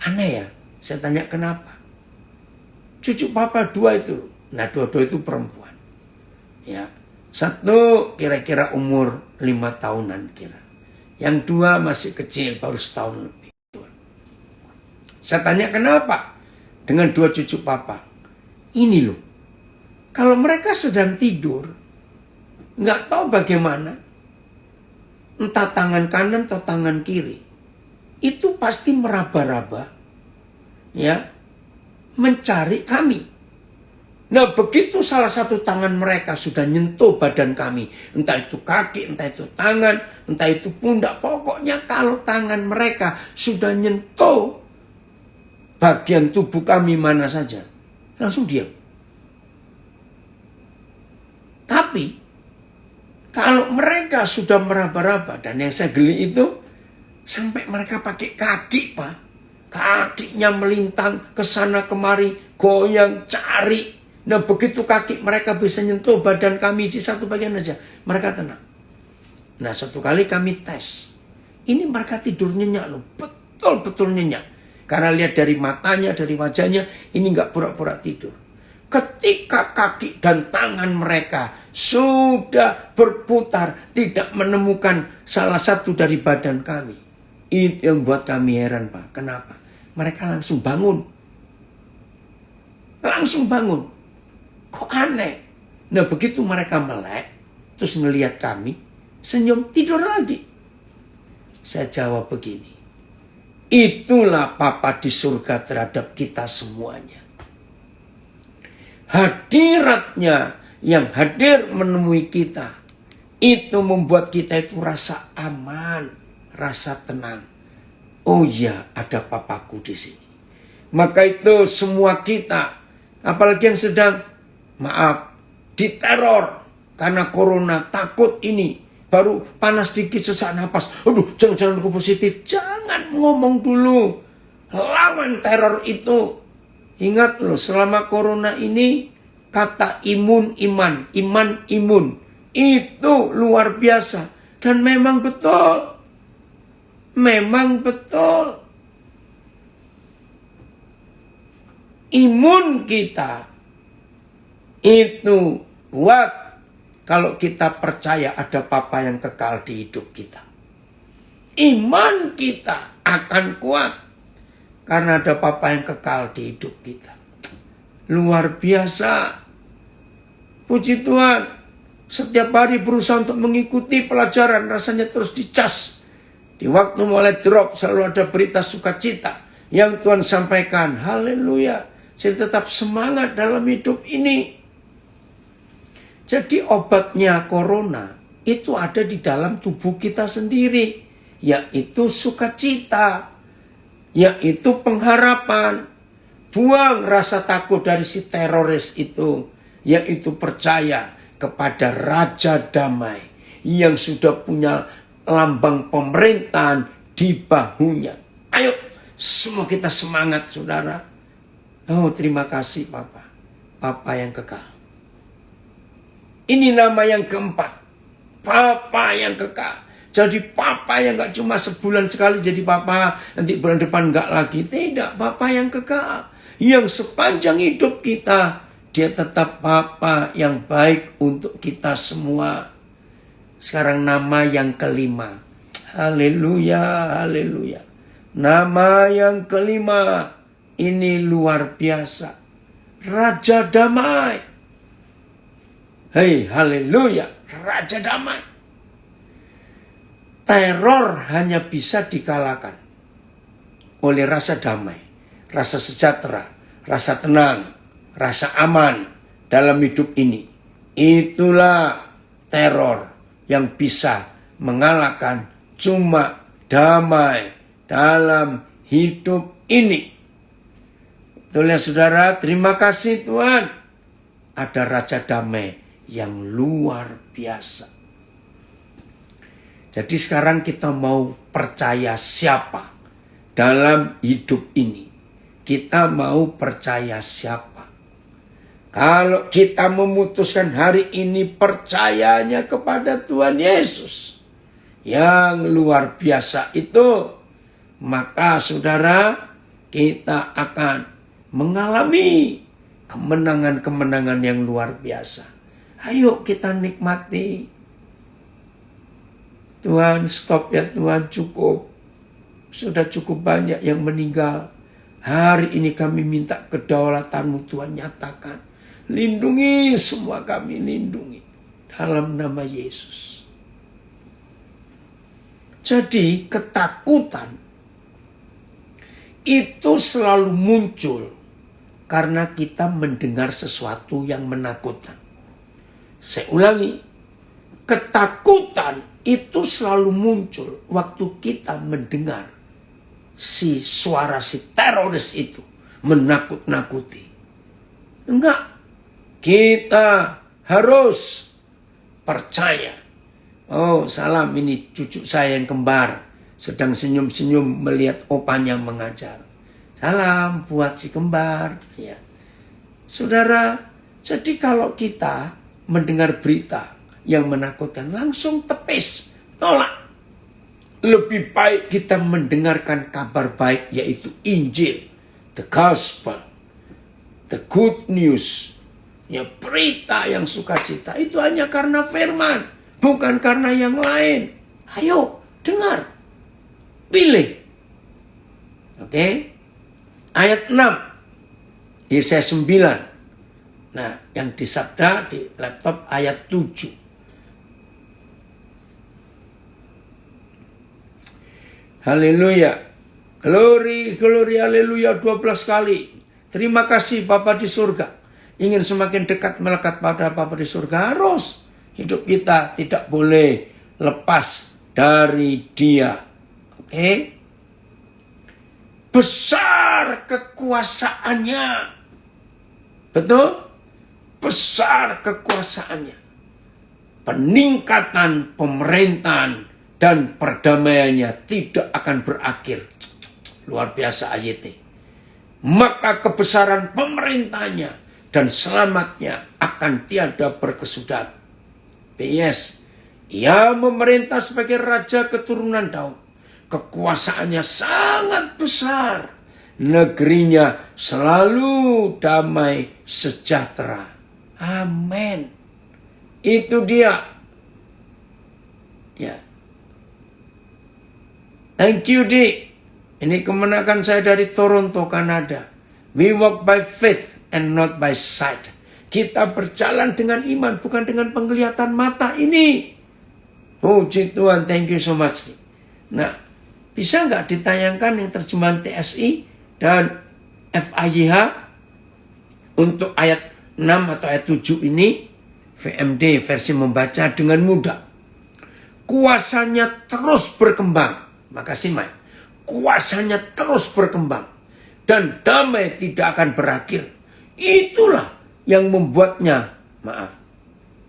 aneh ya." Saya tanya, "Kenapa?" "Cucu papa 2 itu." Nah, 2 itu perempuan. Ya, satu kira-kira umur 5 tahunan kira. Yang 2 masih kecil, baru setahun lebih. Saya tanya, "Kenapa?" Dengan 2 cucu papa. "Ini loh, kalau mereka sedang tidur, nggak tahu bagaimana, entah tangan kanan atau tangan kiri, itu pasti meraba-raba, ya, mencari kami. Nah, begitu salah satu tangan mereka sudah nyentuh badan kami, entah itu kaki, entah itu tangan, entah itu pundak, pokoknya kalau tangan mereka sudah nyentuh bagian tubuh kami mana saja, langsung diam. Tapi kalau mereka sudah meraba-raba, dan yang saya geli itu sampai mereka pakai kaki, Pak. Kakinya melintang ke sana kemari, goyang, cari. Nah, begitu kaki mereka bisa nyentuh badan kami di satu bagian aja, mereka tenang. Nah, satu kali kami tes. Ini mereka tidur nyenyak loh, betul-betul nyenyak. Karena lihat dari matanya, dari wajahnya, ini nggak pura-pura tidur. Ketika kaki dan tangan mereka sudah berputar, tidak menemukan salah satu dari badan kami. Itu yang buat kami heran, Pak. Kenapa? Mereka langsung bangun. Langsung bangun. Kok aneh? Nah, begitu mereka melek, terus ngelihat kami, senyum, tidur lagi. Saya jawab begini. Itulah Papa di surga terhadap kita semuanya. Hadiratnya yang hadir menemui kita, itu membuat kita itu rasa aman, rasa tenang. Oh iya, ada Papaku di sini. Maka itu semua kita, apalagi yang sedang, maaf, diteror karena corona, takut ini. Baru panas dikit sesak napas. Aduh, jangan aku positif. Jangan ngomong dulu. Lawan teror itu. Ingat loh, selama corona ini kata imun iman, iman imun. Itu luar biasa. Dan memang betul. Memang betul. Imun kita itu kuat. Kalau kita percaya ada Papa yang kekal di hidup kita. Iman kita akan kuat. Karena ada Papa yang kekal di hidup kita. Luar biasa. Puji Tuhan. Setiap hari berusaha untuk mengikuti pelajaran. Rasanya terus dicas. Di waktu mulai drop selalu ada berita sukacita. Yang Tuhan sampaikan. Haleluya. Jadi tetap semangat dalam hidup ini. Jadi obatnya corona itu ada di dalam tubuh kita sendiri. Yaitu sukacita. Yaitu pengharapan. Buang rasa takut dari si teroris itu. Yaitu percaya kepada Raja Damai. Yang sudah punya lambang pemerintahan di bahunya. Ayo semua kita semangat saudara. Oh terima kasih Papa. Papa yang kekal. Ini nama yang keempat. Papa yang kekal. Jadi Papa yang gak cuma sebulan sekali jadi Papa. Nanti bulan depan gak lagi. Tidak. Papa yang kekal. Yang sepanjang hidup kita. Dia tetap Papa yang baik untuk kita semua. Sekarang nama yang kelima. Haleluya. Haleluya. Nama yang kelima. Ini luar biasa. Raja Damai. Hei, haleluya, Raja Damai. Teror hanya bisa dikalahkan oleh rasa damai, rasa sejahtera, rasa tenang, rasa aman dalam hidup ini. Itulah teror yang bisa mengalahkan cuma damai dalam hidup ini. Betul ya saudara, terima kasih Tuhan. Ada Raja Damai yang luar biasa. Jadi sekarang kita mau percaya siapa dalam hidup ini. Kita mau percaya siapa. Kalau kita memutuskan hari ini percayanya kepada Tuhan Yesus yang luar biasa itu, maka saudara, kita akan mengalami kemenangan-kemenangan yang luar biasa. Ayo kita nikmati. Tuhan, stop ya Tuhan, cukup. Sudah cukup banyak yang meninggal. Hari ini kami minta kedaulatan-Mu Tuhan, nyatakan. Lindungi semua kami, lindungi. Dalam nama Yesus. Jadi ketakutan itu selalu muncul karena kita mendengar sesuatu yang menakutkan. Saya ulangi, ketakutan itu selalu muncul waktu kita mendengar suara si teroris itu menakut-nakuti. Enggak, kita harus percaya. Oh, salam, ini cucu saya yang kembar sedang senyum-senyum melihat opanya mengajar. Salam buat si kembar. Ya. Saudara, jadi kalau kita mendengar berita yang menakutkan, langsung tepis, tolak. Lebih baik kita mendengarkan kabar baik, yaitu Injil, the gospel, the good news. Ya, berita yang sukacita itu hanya karena firman, bukan karena yang lain. Ayo, dengar, pilih. Oke? Ayat 6, Yesaya 9. Nah, yang disabda di laptop ayat 7. Haleluya. Glory, glory, haleluya 12 kali. Terima kasih Bapa di surga. Ingin semakin dekat melekat pada Bapa di surga, harus hidup kita tidak boleh lepas dari Dia. Oke? Besar kekuasaannya. Betul? Besar kekuasaannya. Peningkatan pemerintahan dan perdamaiannya tidak akan berakhir. Luar biasa ayatnya. Maka kebesaran pemerintahnya dan selamatnya akan tiada berkesudahan. PS, ia memerintah sebagai raja keturunan Daud. Kekuasaannya sangat besar. Negerinya selalu damai sejahtera. Amin. Itu dia. Ya. Thank you, Di. Ini kemenangan saya dari Toronto, Kanada. We walk by faith and not by sight. Kita berjalan dengan iman, bukan dengan penglihatan mata ini. Puji Tuhan, thank you so much. Nah, bisa nggak ditayangkan yang terjemahan TSI dan FAYH untuk ayat 6 atau ayat 7 ini, VMD versi membaca dengan mudah. Kuasanya terus berkembang. Makasih, Mike. Kuasanya terus berkembang. Dan damai tidak akan berakhir. Itulah yang membuatnya,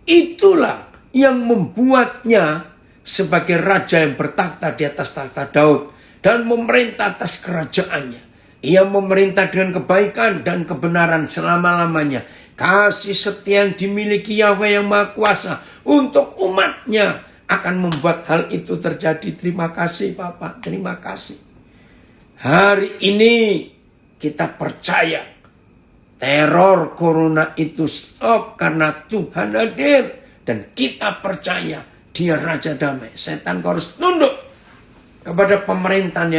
itulah yang membuatnya sebagai raja yang bertakhta di atas takhta Daud. Dan memerintah atas kerajaannya. Ia memerintah dengan kebaikan dan kebenaran selama-lamanya. Kasih setia yang dimiliki Yahweh yang Maha Kuasa untuk umatnya akan membuat hal itu terjadi. Terima kasih Bapak, terima kasih. Hari ini kita percaya teror corona itu stop karena Tuhan hadir. Dan kita percaya Dia Raja Damai. Setan harus tunduk kepada pemerintahan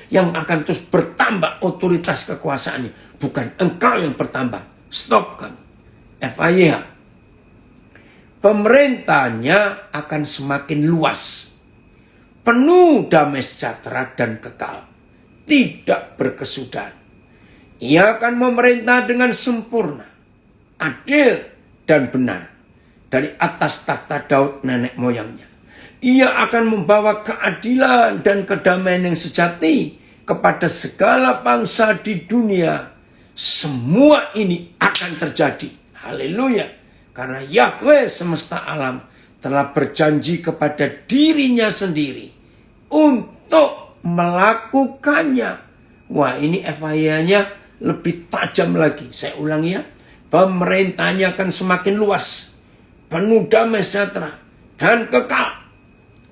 yang akan terus bertambah otoritas kekuasaannya. Bukan engkau yang bertambah. Stop kan. FAYH. Pemerintahnya akan semakin luas. Penuh damai sejahtera dan kekal. Tidak berkesudahan. Ia akan memerintah dengan sempurna. Adil dan benar. Dari atas takhta Daud nenek moyangnya. Ia akan membawa keadilan dan kedamaian yang sejati kepada segala bangsa di dunia. Semua ini akan terjadi. Haleluya. Karena Yahweh semesta alam telah berjanji kepada dirinya sendiri untuk melakukannya. Wah, ini FIA-nya lebih tajam lagi. Saya ulangi ya. Pemerintahnya akan semakin luas, penuh damai sejahtera dan kekal,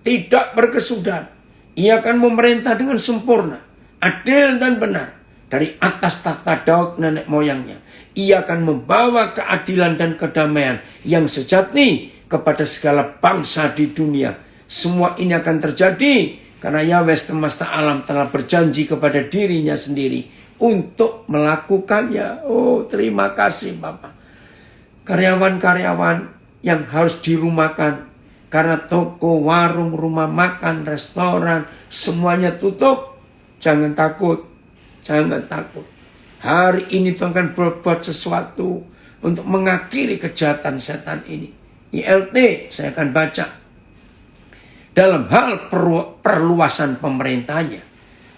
tidak berkesudahan. Ia akan memerintah dengan sempurna, adil dan benar dari atas takhta Daud nenek moyangnya. Ia akan membawa keadilan dan kedamaian yang sejati kepada segala bangsa di dunia. Semua ini akan terjadi karena Yahweh semesta alam telah berjanji kepada dirinya sendiri untuk melakukannya. Oh, terima kasih Bapak. Karyawan-karyawan yang harus dirumahkan karena toko, warung, rumah makan, restoran, semuanya tutup. Jangan takut. Jangan takut. Hari ini Tuhan akan berbuat sesuatu untuk mengakhiri kejahatan setan ini. ILT saya akan baca. Dalam hal perluasan pemerintahnya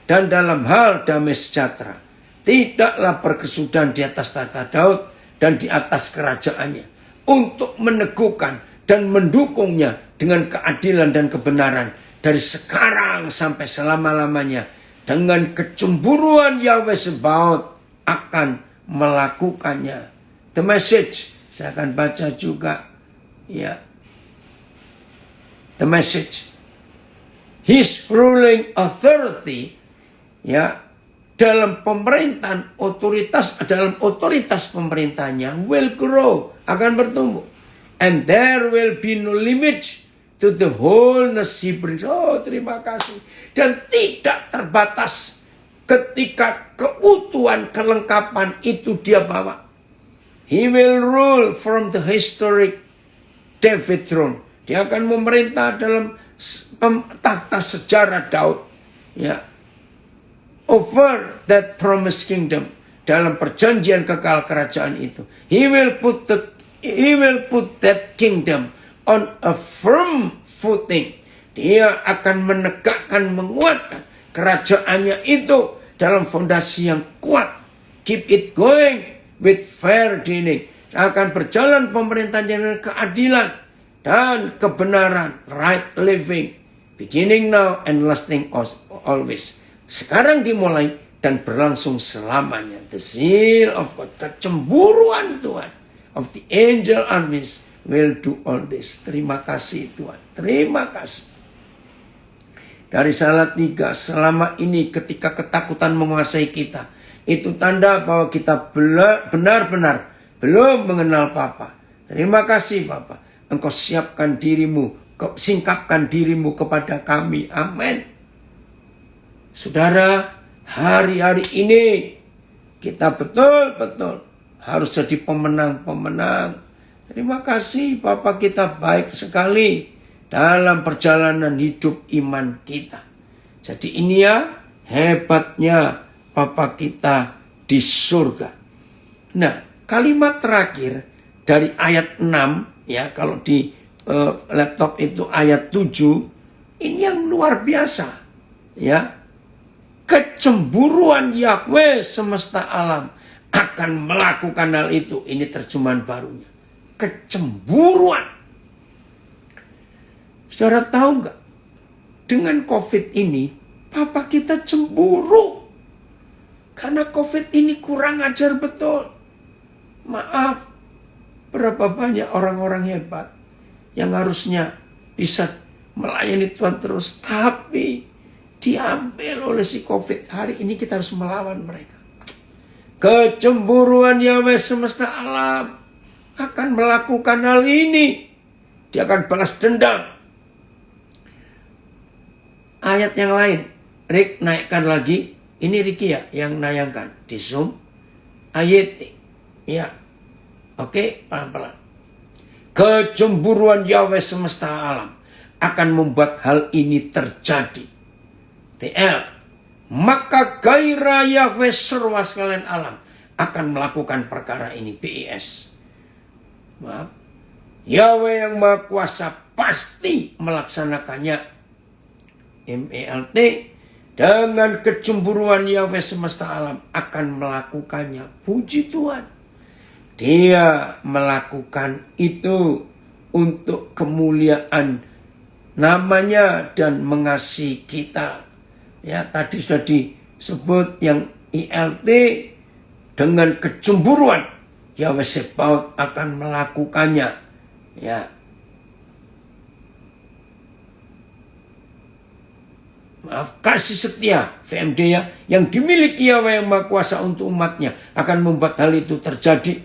dan dalam hal damai sejahtera, tidaklah berkesudahan di atas tahta Daud dan di atas kerajaannya, untuk meneguhkan dan mendukungnya dengan keadilan dan kebenaran dari sekarang sampai selama-lamanya. Dengan kecemburuan Yahweh Sebaot akan melakukannya. The Message saya akan baca juga ya. The Message. His ruling authority ya, dalam pemerintahan dalam otoritas pemerintahnya will grow, akan bertumbuh. And there will be no limit to the wholeness he brings. Oh, terima kasih. Dan tidak terbatas ketika keutuhan, kelengkapan itu dia bawa. He will rule from the historic David throne. Dia akan memerintah dalam takhta sejarah Daud. Ya. Over that promised kingdom, dalam perjanjian kekal kerajaan itu. He will put that kingdom on a firm footing. Dia akan menegakkan, menguatkan kerajaannya itu dalam fondasi yang kuat. Keep it going with fair dealing. Akan berjalan pemerintahan dengan keadilan dan kebenaran, right living, beginning now and lasting always. Sekarang dimulai dan berlangsung selamanya. The zeal of God, kecemburuan Tuhan of the angel armies will do all this. Terima kasih Tuhan, terima kasih. Dari Salat 3, selama ini ketika ketakutan menguasai kita, itu tanda bahwa kita benar-benar belum mengenal Bapa. Terima kasih Bapa, Engkau siapkan dirimu, singkapkan dirimu kepada kami. Amin. Saudara, hari-hari ini kita betul-betul harus jadi pemenang-pemenang. Terima kasih Bapa, kita baik sekali dalam perjalanan hidup iman kita. Jadi ini ya hebatnya Bapa kita di surga. Nah, kalimat terakhir dari ayat 6 ya, kalau di laptop itu ayat 7, ini yang luar biasa ya. Kecemburuan Yahweh semesta alam akan melakukan hal itu. Ini terjemahan barunya. Kecemburuan. Saudara tahu nggak? Dengan COVID ini, Papa kita cemburu. Karena COVID ini kurang ajar betul. Maaf, berapa banyak orang-orang hebat yang harusnya bisa melayani Tuhan terus, tapi diambil oleh si COVID. Hari ini kita harus melawan mereka. Kecemburuan Yahweh semesta alam akan melakukan hal ini. Dia akan balas dendam. Ayat yang lain, Rick naikkan lagi. Ini Ricky ya yang nayangkan di Zoom. Ayat ya. Oke, pelan-pelan. Kecemburuan Yahweh semesta alam akan membuat hal ini terjadi. TL, maka gairah Yahweh serwa sekalian alam akan melakukan perkara ini. BIS. Maaf. Yahweh yang Maha Kuasa pasti melaksanakannya. MELT, dengan kecemburuan Yahweh semesta alam akan melakukannya. Puji Tuhan. Dia melakukan itu untuk kemuliaan namanya dan mengasihi kita. Ya, tadi sudah disebut yang ILT, dengan kecemburuan Yahweh Sebaot akan melakukannya. Ya. Maaf, kasih setia VMD ya, yang dimiliki Yahweh yang Maha Kuasa untuk umatnya akan membuat hal itu terjadi.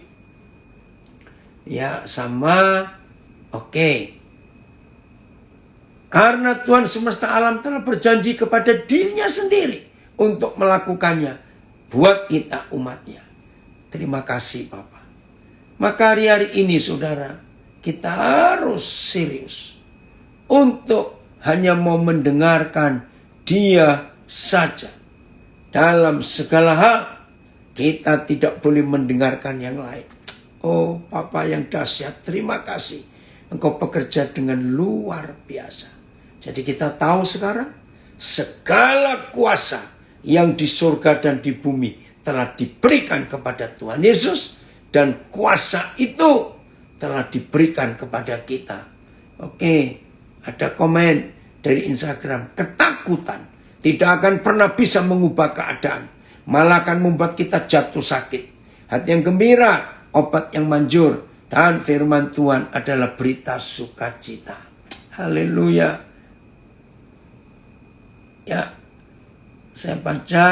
Ya, sama. Oke. Karena Tuhan semesta alam telah berjanji kepada dirinya sendiri untuk melakukannya buat kita umatnya. Terima kasih Bapak. Maka hari-hari ini saudara, kita harus serius untuk hanya mau mendengarkan Dia saja. Dalam segala hal, kita tidak boleh mendengarkan yang lain. Oh Papa yang dahsyat, terima kasih. Engkau bekerja dengan luar biasa. Jadi kita tahu sekarang, segala kuasa yang di surga dan di bumi telah diberikan kepada Tuhan Yesus. Dan kuasa itu telah diberikan kepada kita. Oke, ada komen dari Instagram, ketakutan tidak akan pernah bisa mengubah keadaan, malah akan membuat kita jatuh sakit. Hati yang gembira, obat yang manjur, dan firman Tuhan adalah berita sukacita. Haleluya. Ya, saya baca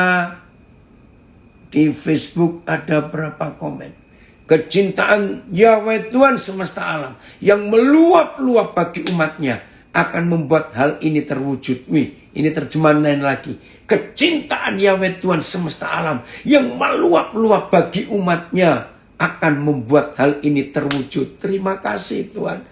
di Facebook ada berapa komen. Kecintaan Yahweh Tuhan semesta alam yang meluap-luap bagi umatnya akan membuat hal ini terwujud. Wih, ini terjemahan lain lagi. Kecintaan Yahweh Tuhan semesta alam yang meluap-luap bagi umatnya akan membuat hal ini terwujud. Terima kasih Tuhan.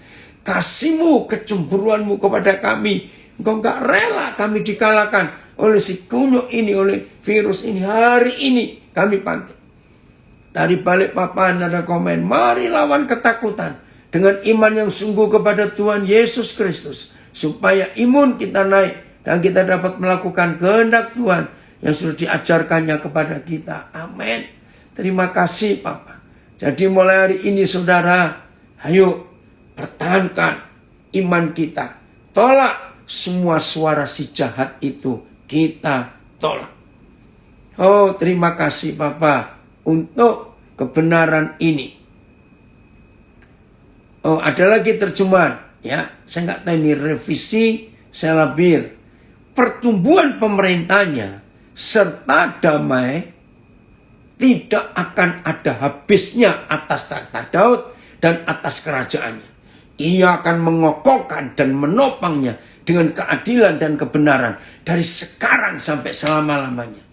Kasih-Mu, kecemburuan-Mu kepada kami. Engkau gak rela kami dikalahkan oleh si kunyuk ini, oleh virus ini. Hari ini kami bangkit. Dari Balikpapan ada komen, mari lawan ketakutan dengan iman yang sungguh kepada Tuhan Yesus Kristus, supaya imun kita naik dan kita dapat melakukan kehendak Tuhan yang sudah diajarkannya kepada kita. Amin. Terima kasih Papa. Jadi mulai hari ini saudara, ayo pertahankan iman kita. Tolak semua suara si jahat itu, kita tolak. Oh, terima kasih Papa untuk kebenaran ini. Oh, ada lagi terjemahan. Ya, saya nggak tahu ini revisi, saya labir. Pertumbuhan pemerintahnya serta damai tidak akan ada habisnya atas tahta Daud dan atas kerajaannya. Ia akan mengokohkan dan menopangnya dengan keadilan dan kebenaran dari sekarang sampai selama-lamanya.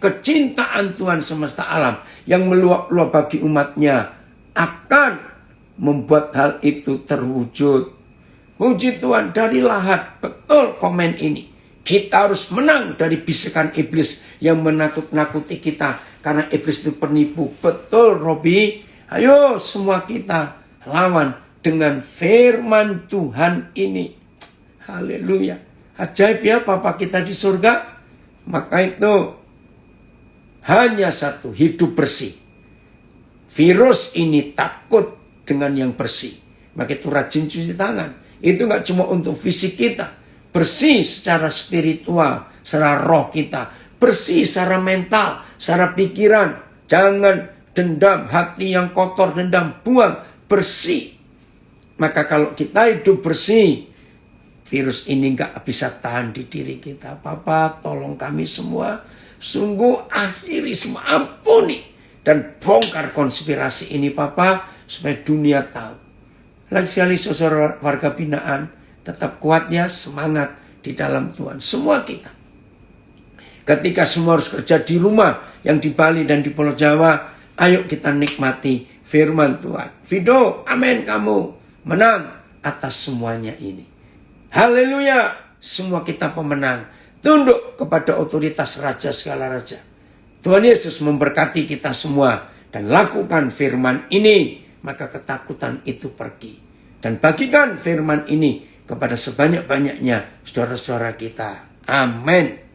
Kecintaan Tuhan semesta alam yang meluap-luap bagi umatnya akan membuat hal itu terwujud. Puji Tuhan, dari Lahat betul komen ini. Kita harus menang dari bisikan iblis yang menakut-nakuti kita. Karena iblis itu penipu. Betul Robi. Ayo semua kita lawan dengan firman Tuhan ini. Haleluya. Ajaib ya Papa kita di surga. Maka itu hanya satu, hidup bersih. Virus ini takut dengan yang bersih. Maka itu rajin cuci tangan. Itu gak cuma untuk fisik kita. Bersih secara spiritual, secara roh kita. Bersih secara mental, secara pikiran. Jangan dendam, hati yang kotor, dendam, buang. Bersih. Maka kalau kita hidup bersih, virus ini gak bisa tahan di diri kita. Papa tolong kami semua. Sungguh akhiri semua, ampuni. Dan bongkar konspirasi ini Papa. Supaya dunia tahu. Lagi sekali saudara warga binaan. Tetap kuatnya, semangat di dalam Tuhan. Semua kita. Ketika semua harus kerja di rumah. Yang di Bali dan di Pulau Jawa. Ayo kita nikmati firman Tuhan. Fido, amin kamu menang atas semuanya ini. Haleluya. Semua kita pemenang. Tunduk kepada otoritas Raja segala Raja. Tuhan Yesus memberkati kita semua. Dan lakukan firman ini. maka ketakutan itu pergi. Dan bagikan firman ini kepada sebanyak-banyaknya saudara-saudara kita. Amin.